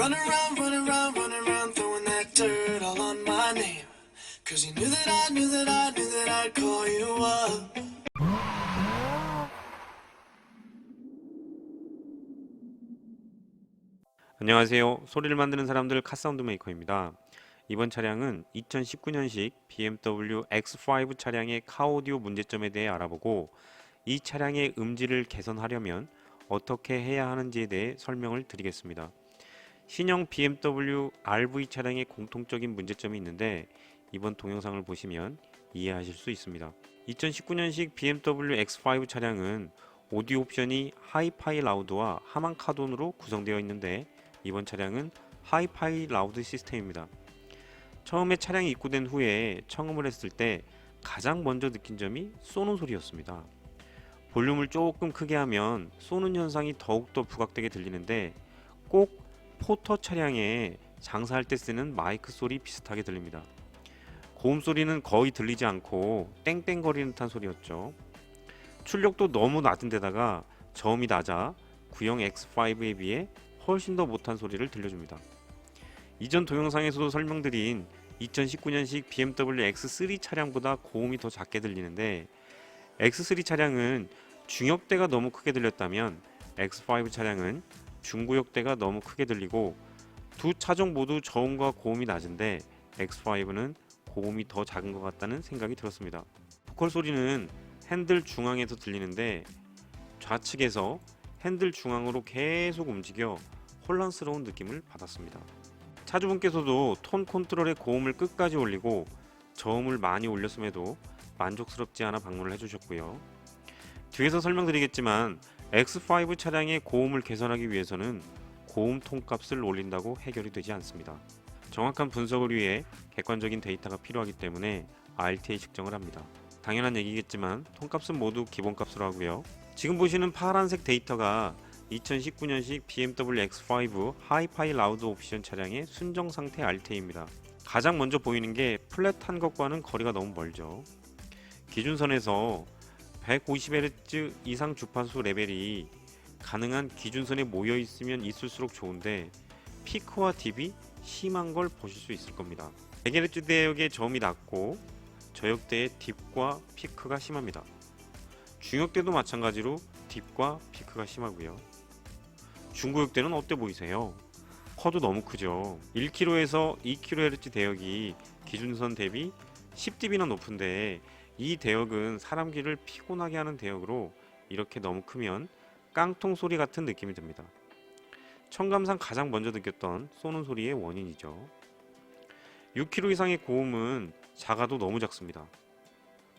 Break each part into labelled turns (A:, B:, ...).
A: Run around, throwing that dirt all on my name. 'Cause you knew that I'd call you up.
B: 안녕하세요. 소리를 만드는 사람들 카사운드 메이커입니다. 이번 차량은 2019년식 BMW X5 차량의 카오디오 문제점에 대해 알아보고 이 차량의 음질을 개선하려면 어떻게 해야 하는지에 대해 설명을 드리겠습니다. 신형 BMW RV 차량의 공통적인 문제점이 있는데 이번 동영상을 보시면 이해하실 수 있습니다. 2019년식 BMW X5 차량은 오디오 옵션이 하이파이 라우드와 하만 카돈으로 구성되어 있는데 이번 차량은 하이파이 라우드 시스템입니다. 처음에 차량이 입고된 후에 청음을 했을 때 가장 먼저 느낀 점이 쏘는 소리였습니다. 볼륨을 조금 크게 하면 쏘는 현상이 더욱더 부각되게 들리는데 꼭 포터 차량에 장사할 때 쓰는 마이크 소리 비슷하게 들립니다. 고음 소리는 거의 들리지 않고 땡땡거리는 듯한 소리였죠. 출력도 너무 낮은 데다가 저음이 낮아 구형 X5에 비해 훨씬 더 못한 소리를 들려줍니다. 이전 동영상에서도 설명드린 2019년식 BMW X3 차량보다 고음이 더 작게 들리는데 X3 차량은 중역대가 너무 크게 들렸다면 X5 차량은 중구역대가 너무 크게 들리고 두 차종 모두 저음과 고음이 낮은데 X5는 고음이 더 작은 것 같다는 생각이 들었습니다. 보컬 소리는 핸들 중앙에서 들리는데 좌측에서 핸들 중앙으로 계속 움직여 혼란스러운 느낌을 받았습니다. 차주분께서도 톤 컨트롤의 고음을 끝까지 올리고 저음을 많이 올렸음에도 만족스럽지 않아 방문을 해주셨고요. 뒤에서 설명드리겠지만 X5 차량의 고음을 개선하기 위해서는 고음 톤값을 올린다고 해결이 되지 않습니다. 정확한 분석을 위해 객관적인 데이터가 필요하기 때문에 RTA 측정을 합니다. 당연한 얘기겠지만 톤값은 모두 기본값으로 하고요. 지금 보시는 파란색 데이터가 2019년식 BMW X5 하이파이 라우드 옵션 차량의 순정 상태 RTA입니다. 가장 먼저 보이는 게 플랫한 것과는 거리가 너무 멀죠. 기준선에서 150Hz 이상 주파수 레벨이 가능한 기준선에 모여 있으면 있을수록 좋은데 피크와 딥이 심한 걸 보실 수 있을 겁니다. 100Hz 대역의 저음이 낮고 저역대의 딥과 피크가 심합니다. 중역대도 마찬가지로 딥과 피크가 심하고요. 중구역대는 어때 보이세요? 커도 너무 크죠. 1kHz에서 2kHz 대역이 기준선 대비 10dB나 높은데 이 대역은 사람 귀를 피곤하게 하는 대역으로 이렇게 너무 크면 깡통 소리 같은 느낌이 듭니다. 청감상 가장 먼저 느꼈던 쏘는 소리의 원인이죠. 6kHz 이상의 고음은 작아도 너무 작습니다.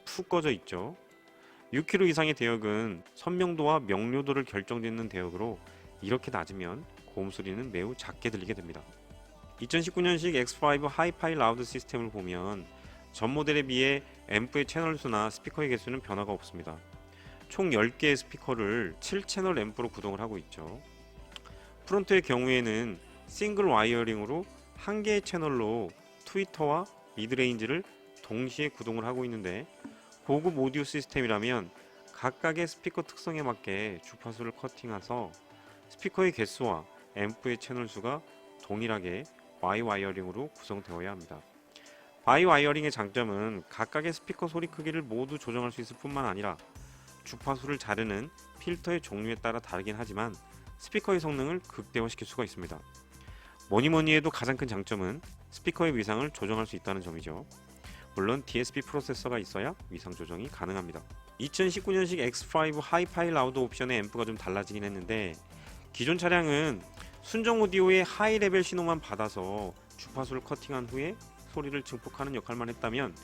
B: 푹 꺼져 있죠. 6kHz 이상의 대역은 선명도와 명료도를 결정짓는 대역으로 이렇게 낮으면 고음 소리는 매우 작게 들리게 됩니다. 2019년식 X5 하이파이 라우드 시스템을 보면 전 모델에 비해 앰프의 채널 수나 스피커의 개수는 변화가 없습니다. 총 10개의 스피커를 7채널 앰프로 구동을 하고 있죠. 프론트의 경우에는 싱글 와이어링으로 한 개의 채널로 트위터와 미드레인지를 동시에 구동을 하고 있는데 고급 오디오 시스템이라면 각각의 스피커 특성에 맞게 주파수를 커팅해서 스피커의 개수와 앰프의 채널 수가 동일하게 바이 와이어링으로 구성되어야 합니다. 바이 와이어링의 장점은 각각의 스피커 소리 크기를 모두 조정할 수 있을 뿐만 아니라 주파수를 자르는 필터의 종류에 따라 다르긴 하지만 스피커의 성능을 극대화시킬 수가 있습니다. 뭐니뭐니 해도 가장 큰 장점은 스피커의 위상을 조정할 수 있다는 점이죠. 물론 DSP 프로세서가 있어야 위상 조정이 가능합니다. 2019년식 X5 하이파이 라우드 옵션의 앰프가 좀 달라지긴 했는데 기존 차량은 순정 오디오의 하이 레벨 신호만 받아서 주파수를 커팅한 후에 소리를 증폭하는 역할만 했다면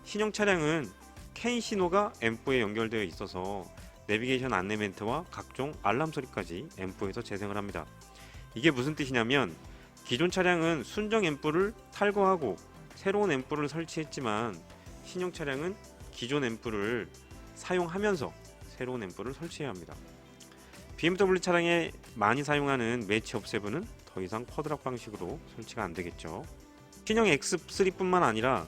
B: 신형 차량은 캔 신호가 앰프에 연결되어 있어서 내비게이션 안내 멘트와 각종 알람 소리까지 앰프에서 재생을 합니다. 이게 무슨 뜻이냐면 기존 차량은 순정 앰프를 탈거하고 새로운 앰프를 설치했지만 신형 차량은 기존 앰프를 사용하면서 새로운 앰프를 설치해야 합니다. BMW 차량에 많이 사용하는 매치 업세븐은 더 이상 쿼드락 방식으로 설치가 안되겠죠. 신형 X3뿐만 아니라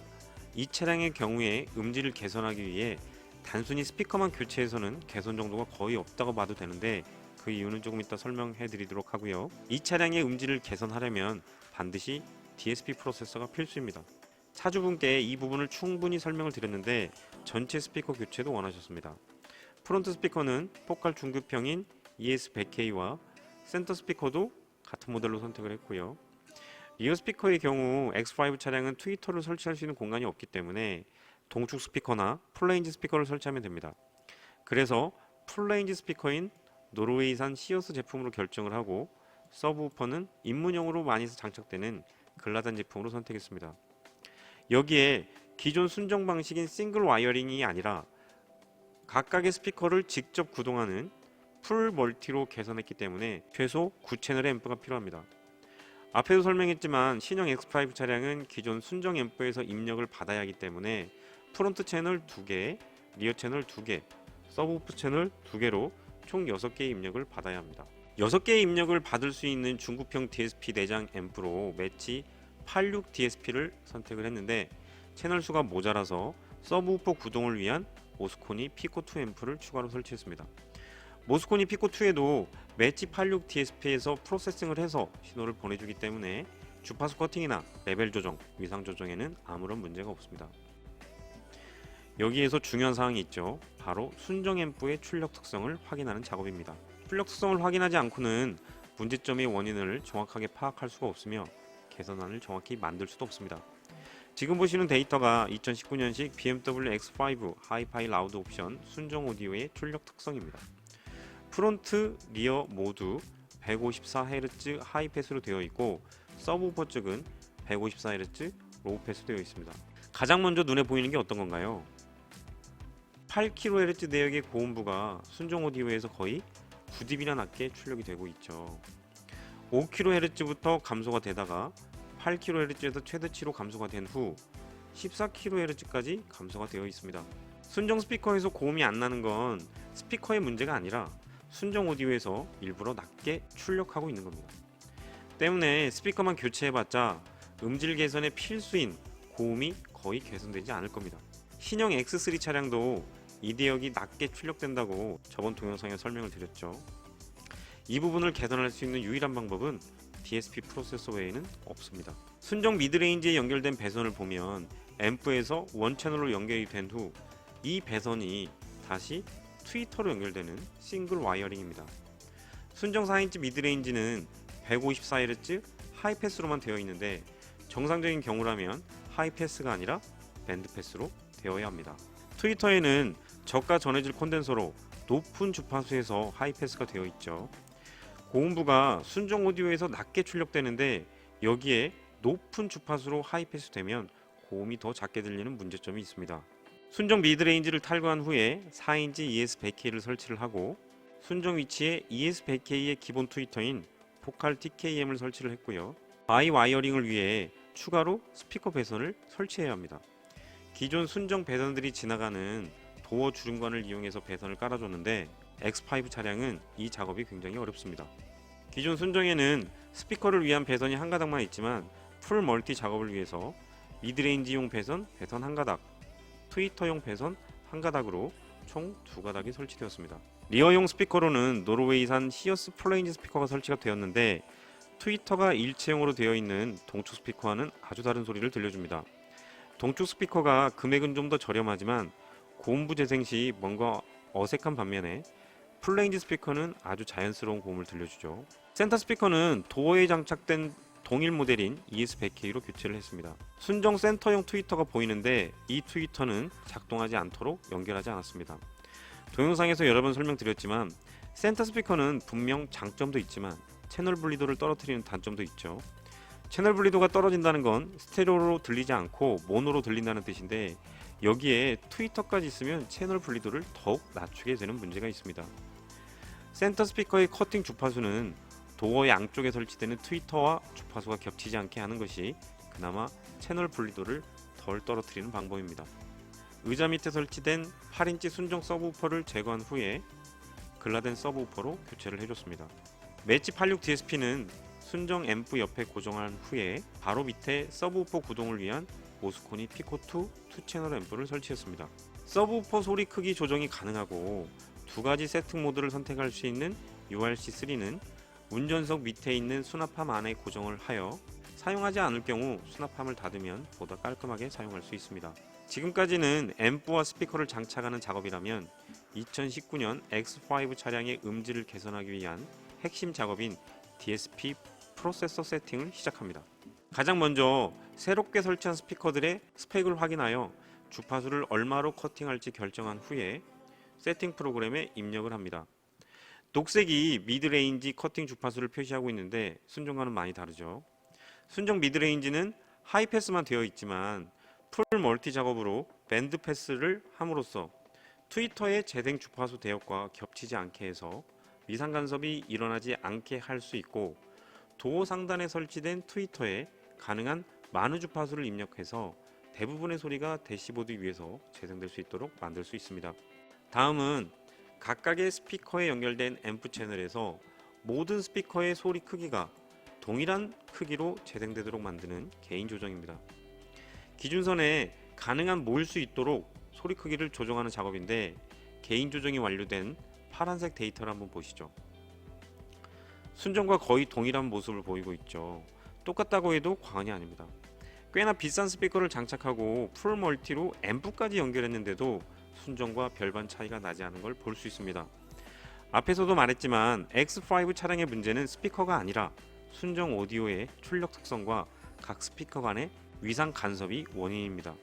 B: 이 차량의 경우에 음질을 개선하기 위해 단순히 스피커만 교체해서는 개선 정도가 거의 없다고 봐도 되는데 그 이유는 조금 이따 설명해 드리도록 하고요. 이 차량의 음질을 개선하려면 반드시 DSP 프로세서가 필수입니다. 차주분께 이 부분을 충분히 설명을 드렸는데 전체 스피커 교체도 원하셨습니다. 프론트 스피커는 포칼 중급형인 ES100K와 센터 스피커도 같은 모델로 선택을 했고요. 리어 스피커의 경우 X5 차량은 트위터를 설치할 수 있는 공간이 없기 때문에 동축 스피커나 풀레인지 스피커를 설치하면 됩니다. 그래서 풀레인지 스피커인 노르웨이산 시어스 제품으로 결정을 하고 서브우퍼는 입문용으로 많이 장착되는 글라단 제품으로 선택했습니다. 여기에 기존 순정 방식인 싱글 와이어링이 아니라 각각의 스피커를 직접 구동하는 풀 멀티로 개선했기 때문에 최소 9채널의 앰프가 필요합니다. 앞에도 설명했지만 신형 X5 차량은 기존 순정 앰프에서 입력을 받아야 하기 때문에 프론트 채널 2개, 리어 채널 2개, 서브우프 채널 2개로 총 6개의 입력을 받아야 합니다. 6개의 입력을 받을 수 있는 중급형 DSP 내장 앰프로 매치 86 DSP를 선택을 했는데 채널 수가 모자라서 서브우퍼 구동을 위한 모스코니 피코2 앰프를 추가로 설치했습니다. 모스코니 피코2에도 매치 86 DSP에서 프로세싱을 해서 신호를 보내주기 때문에 주파수 커팅이나 레벨 조정, 위상 조정에는 아무런 문제가 없습니다. 여기에서 중요한 사항이 있죠. 바로 순정 앰프의 출력 특성을 확인하는 작업입니다. 출력 특성을 확인하지 않고는 문제점의 원인을 정확하게 파악할 수가 없으며 개선안을 정확히 만들 수도 없습니다. 지금 보시는 데이터가 2019년식 BMW X5 하이파이 라우드 옵션 순정 오디오의 출력 특성입니다. 프론트, 리어 모두 154Hz 하이 패스로 되어 있고 서브우퍼 쪽은 154Hz 로우 패스 되어 있습니다. 가장 먼저 눈에 보이는 게 어떤 건가요? 8kHz 내역의 고음부가 순정 오디오에서 거의 9dB나 낮게 출력이 되고 있죠. 5kHz부터 감소가 되다가 8kHz에서 최대치로 감소가 된 후 14kHz까지 감소가 되어 있습니다. 순정 스피커에서 고음이 안 나는 건 스피커의 문제가 아니라 순정 오디오에서 일부러 낮게 출력하고 있는 겁니다. 때문에 스피커만 교체해봤자 음질 개선의 필수인 고음이 거의 개선되지 않을 겁니다. 신형 X3 차량도 이 대역이 낮게 출력된다고 저번 동영상에 설명을 드렸죠. 이 부분을 개선할 수 있는 유일한 방법은 DSP 프로세서 외에는 없습니다. 순정 미드레인지에 연결된 배선을 보면 앰프에서 원채널로 연결이 된 후 이 배선이 다시 트위터로 연결되는 싱글 와이어링입니다. 순정 4인치 미드레인지는 154Hz 하이패스로만 되어 있는데 정상적인 경우라면 하이패스가 아니라 밴드패스로 되어야 합니다. 트위터에는 저가 전해질 콘덴서로 높은 주파수에서 하이패스가 되어 있죠. 고음부가 순정 오디오에서 낮게 출력되는데 여기에 높은 주파수로 하이패스 되면 고음이 더 작게 들리는 문제점이 있습니다. 순정 미드레인지를 탈거한 후에 4인치 ES100K를 설치를 하고 순정 위치에 ES100K의 기본 트위터인 포칼 TKM을 설치를 했고요. 바이 와이어링을 위해 추가로 스피커 배선을 설치해야 합니다. 기존 순정 배선들이 지나가는 도어 주름관을 이용해서 배선을 깔아줬는데 X5 차량은 이 작업이 굉장히 어렵습니다. 기존 순정에는 스피커를 위한 배선이 한 가닥만 있지만 풀 멀티 작업을 위해서 미드레인지용 배선 한 가닥, 트위터용 배선 한 가닥으로 총 2가닥이 설치되었습니다. 리어용 스피커로는 노르웨이산 시어스 플레인지 스피커가 설치가 되었는데 트위터가 일체형으로 되어 있는 동축 스피커와는 아주 다른 소리를 들려줍니다. 동축 스피커가 금액은 좀 더 저렴하지만 고음부 재생 시 뭔가 어색한 반면에 플레인지 스피커는 아주 자연스러운 고음을 들려주죠. 센터 스피커는 도어에 장착된 동일 모델인 ES100K로 교체를 했습니다. 순정 센터용 트위터가 보이는데 이 트위터는 작동하지 않도록 연결하지 않았습니다. 동영상에서 여러 번 설명드렸지만 센터 스피커는 분명 장점도 있지만 채널 분리도를 떨어뜨리는 단점도 있죠. 채널 분리도가 떨어진다는 건 스테레오로 들리지 않고 모노로 들린다는 뜻인데 여기에 트위터까지 있으면 채널 분리도를 더욱 낮추게 되는 문제가 있습니다. 센터 스피커의 커팅 주파수는 도어 양쪽에 설치되는 트위터와 주파수가 겹치지 않게 하는 것이 그나마 채널 분리도를 덜 떨어뜨리는 방법입니다. 의자 밑에 설치된 8인치 순정 서브우퍼를 제거한 후에 글라덴 서브우퍼로 교체를 해줬습니다. 매치 86 DSP는 순정 앰프 옆에 고정한 후에 바로 밑에 서브우퍼 구동을 위한 모스코니 피코2 2채널 앰프를 설치했습니다. 서브우퍼 소리 크기 조정이 가능하고 2가지 세팅 모드를 선택할 수 있는 URC3는 운전석 밑에 있는 수납함 안에 고정을 하여 사용하지 않을 경우 수납함을 닫으면 보다 깔끔하게 사용할 수 있습니다. 지금까지는 앰프와 스피커를 장착하는 작업이라면 2019년 X5 차량의 음질을 개선하기 위한 핵심 작업인 DSP 프로세서 세팅을 시작합니다. 가장 먼저 새롭게 설치한 스피커들의 스펙을 확인하여 주파수를 얼마로 커팅할지 결정한 후에 세팅 프로그램에 입력을 합니다. 녹색이 미드레인지 커팅 주파수를 표시하고 있는데 순정과는 많이 다르죠. 순정 미드레인지는 하이패스만 되어 있지만 풀 멀티 작업으로 밴드 패스를 함으로써 트위터의 재생 주파수 대역과 겹치지 않게 해서 위상 간섭이 일어나지 않게 할 수 있고, 도어 상단에 설치된 트위터에 가능한 많은 주파수를 입력해서 대부분의 소리가 대시보드 위에서 재생될 수 있도록 만들 수 있습니다. 다음은 각각의 스피커에 연결된 앰프 채널에서 모든 스피커의 소리 크기가 동일한 크기로 재생되도록 만드는 개인 조정입니다. 기준선에 가능한 모일 수 있도록 소리 크기를 조정하는 작업인데, 개인 조정이 완료된 파란색 데이터를 한번 보시죠. 순정과 거의 동일한 모습을 보이고 있죠. 똑같다고 해도 과언이 아닙니다. 꽤나 비싼 스피커를 장착하고 풀 멀티로 앰프까지 연결했는데도 순정과 별반 차이가 나지 않은 걸 볼 수 있습니다. 앞에서도 말했지만 X5 차량의 문제는 스피커가 아니라 순정 오디오의 출력 특성과 각 스피커 간의 위상 간섭이 원인입니다.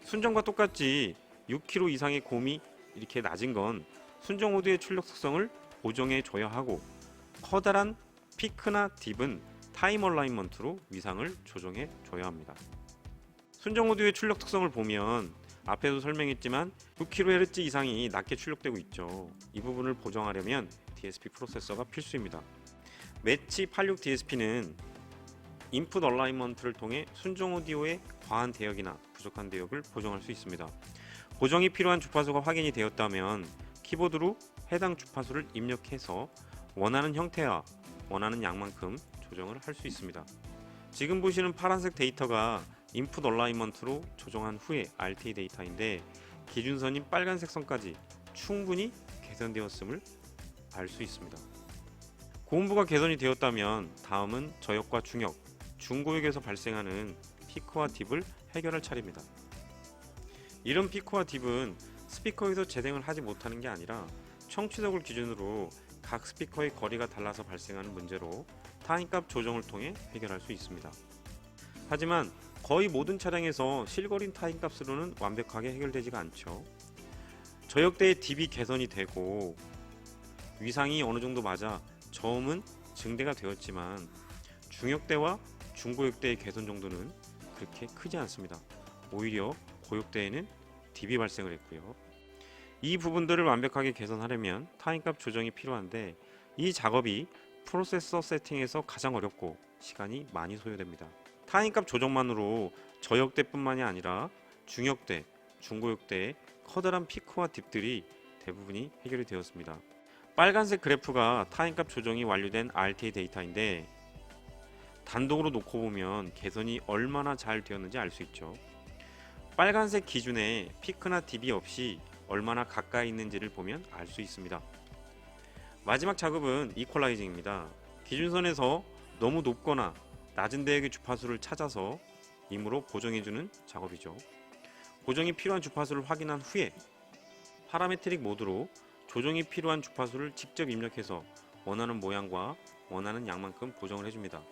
B: 순정과 똑같이 6kg 이상의 고음이 이렇게 낮은 건 순정 오디오의 출력 특성을 보정해 줘야 하고, 커다란 피크나 딥은 타임 얼라인먼트로 위상을 조정해 줘야 합니다. 순정 오디오의 출력 특성을 보면 앞에도 설명했지만 6kHz 이상이 낮게 출력되고 있죠. 이 부분을 보정하려면 DSP 프로세서가 필수입니다. 매치 86 DSP는 인풋 얼라인먼트를 통해 순정 오디오의 과한 대역이나 부족한 대역을 보정할 수 있습니다. 보정이 필요한 주파수가 확인이 되었다면 키보드로 해당 주파수를 입력해서 원하는 형태와 원하는 양만큼 조정을 할 수 있습니다. 지금 보시는 파란색 데이터가 인풋 얼라인먼트로 조정한 후에 RT 데이터인데, 기준선인 빨간색 선까지 충분히 개선되었음을 알 수 있습니다. 고음부가 개선이 되었다면 다음은 저역과 중역, 중고역에서 발생하는 피크와 딥을 해결할 차례입니다. 이런 피크와 딥은 스피커에서 재생을 하지 못하는 게 아니라 청취석을 기준으로 각 스피커의 거리가 달라서 발생하는 문제로 타임값 조정을 통해 해결할 수 있습니다. 하지만 거의 모든 차량에서 실거린 타임값으로는 완벽하게 해결되지가 않죠. 저역대의 딥이 개선이 되고 위상이 어느 정도 맞아 저음은 증대가 되었지만 중역대와 중고역대의 개선 정도는 그렇게 크지 않습니다. 오히려 고역대에는 딥이 발생을 했고요. 이 부분들을 완벽하게 개선하려면 타임값 조정이 필요한데, 이 작업이 프로세서 세팅에서 가장 어렵고 시간이 많이 소요됩니다. 타임값 조정만으로 저역대뿐만이 아니라 중역대, 중고역대의 커다란 피크와 딥들이 대부분이 해결이 되었습니다. 빨간색 그래프가 타임값 조정이 완료된 RTA 데이터인데, 단독으로 놓고 보면 개선이 얼마나 잘 되었는지 알 수 있죠. 빨간색 기준에 피크나 딥이 없이 얼마나 가까이 있는지를 보면 알 수 있습니다. 마지막 작업은 이퀄라이징입니다. 기준선에서 너무 높거나 낮은 대역의 주파수를 찾아서 임으로 보정해주는 작업이죠. 보정이 필요한 주파수를 확인한 후에 파라메트릭 모드로 조정이 필요한 주파수를 직접 입력해서 원하는 모양과 원하는 양만큼 보정을 해줍니다.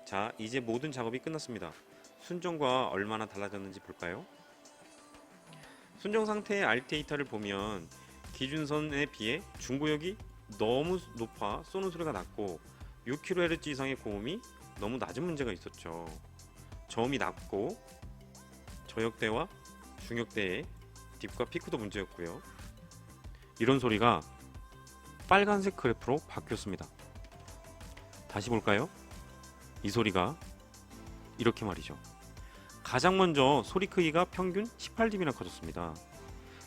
B: 자, 이제 모든 작업이 끝났습니다. 순정과 얼마나 달라졌는지 볼까요? 순정 상태의 RTA를 보면 기준선에 비해 중고역이 너무 높아 쏘는 소리가 났고 6kHz 이상의 고음이 너무 낮은 문제가 있었죠. 저음이 낮고 저역대와 중역대의 딥과 피크도 문제였고요. 이런 소리가 빨간색 그래프로 바뀌었습니다. 다시 볼까요? 이 소리가 이렇게 말이죠. 가장 먼저 소리 크기가 평균 18dB나 커졌습니다.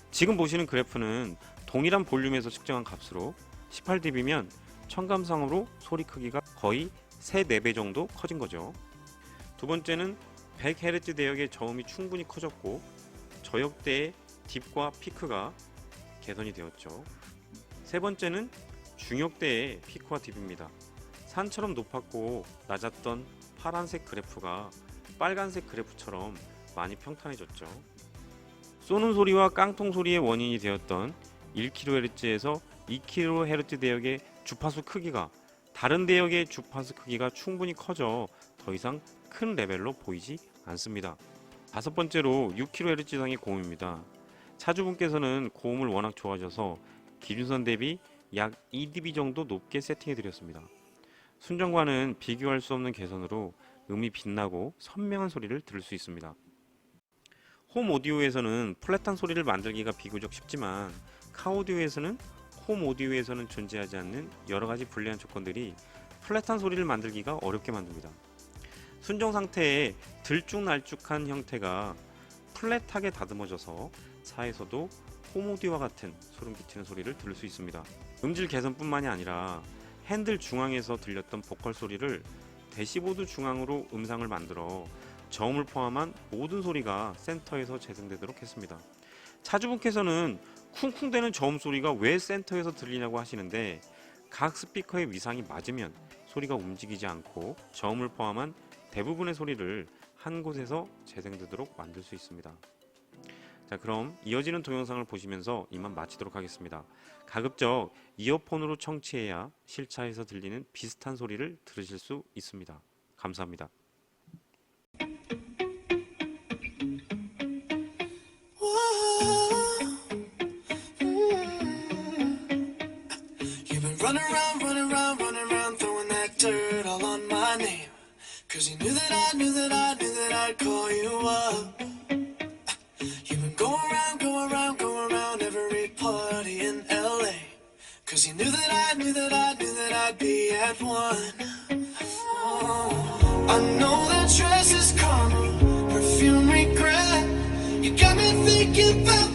B: 지금 보시는 그래프는 동일한 볼륨에서 측정한 값으로 18dB면 청감상으로 소리 크기가 거의 3, 4배 정도 커진 거죠. 두 번째는 100Hz 대역의 저음이 충분히 커졌고 저역대의 딥과 피크가 개선이 되었죠. 세 번째는 중역대의 피크와 딥입니다. 산처럼 높았고 낮았던 파란색 그래프가 빨간색 그래프처럼 많이 평탄해졌죠. 쏘는 소리와 깡통 소리의 원인이 되었던 1kHz에서 2kHz 대역의 주파수 크기가 다른 대역의 주파수 크기가 충분히 커져 더 이상 큰 레벨로 보이지 않습니다. 다섯 번째로 6kHz 이상의 고음입니다. 차주분께서는 고음을 워낙 좋아하셔서 기준선 대비 약 2dB 정도 높게 세팅해 드렸습니다. 순정과는 비교할 수 없는 개선으로 음이 빛나고 선명한 소리를 들을 수 있습니다. 홈 오디오에서는 플랫한 소리를 만들기가 비교적 쉽지만 카오디오에서는 홈 오디오에서는 존재하지 않는 여러가지 불리한 조건들이 플랫한 소리를 만들기가 어렵게 만듭니다. 순정 상태의 들쭉날쭉한 형태가 플랫하게 다듬어져서 차에서도 홈 오디오와 같은 소름 끼치는 소리를 들을 수 있습니다. 음질 개선뿐만이 아니라 핸들 중앙에서 들렸던 보컬 소리를 대시보드 중앙으로 음상을 만들어 저음을 포함한 모든 소리가 센터에서 재생되도록 했습니다. 차주분께서는 쿵쿵대는 저음 소리가 왜 센터에서 들리냐고 하시는데 각 스피커의 위상이 맞으면 소리가 움직이지 않고 저음을 포함한 대부분의 소리를 한 곳에서 재생되도록 만들 수 있습니다. 자, 그럼 이어지는 동영상을 보시면서 이만 마치도록 하겠습니다. 가급적 이어폰으로 청취해야 실차에서 들리는 비슷한 소리를 들으실 수 있습니다. 감사합니다.
A: You've been running around, running around, running around, throwing that dirt all on my name. 'Cause you knew that I knew that I knew that I'd call you up. You've been going around, going around, going around every party in LA. 'Cause you knew that I knew that I knew that I'd be at one. Oh, I know that dress is karma, perfume regret. You got me thinking about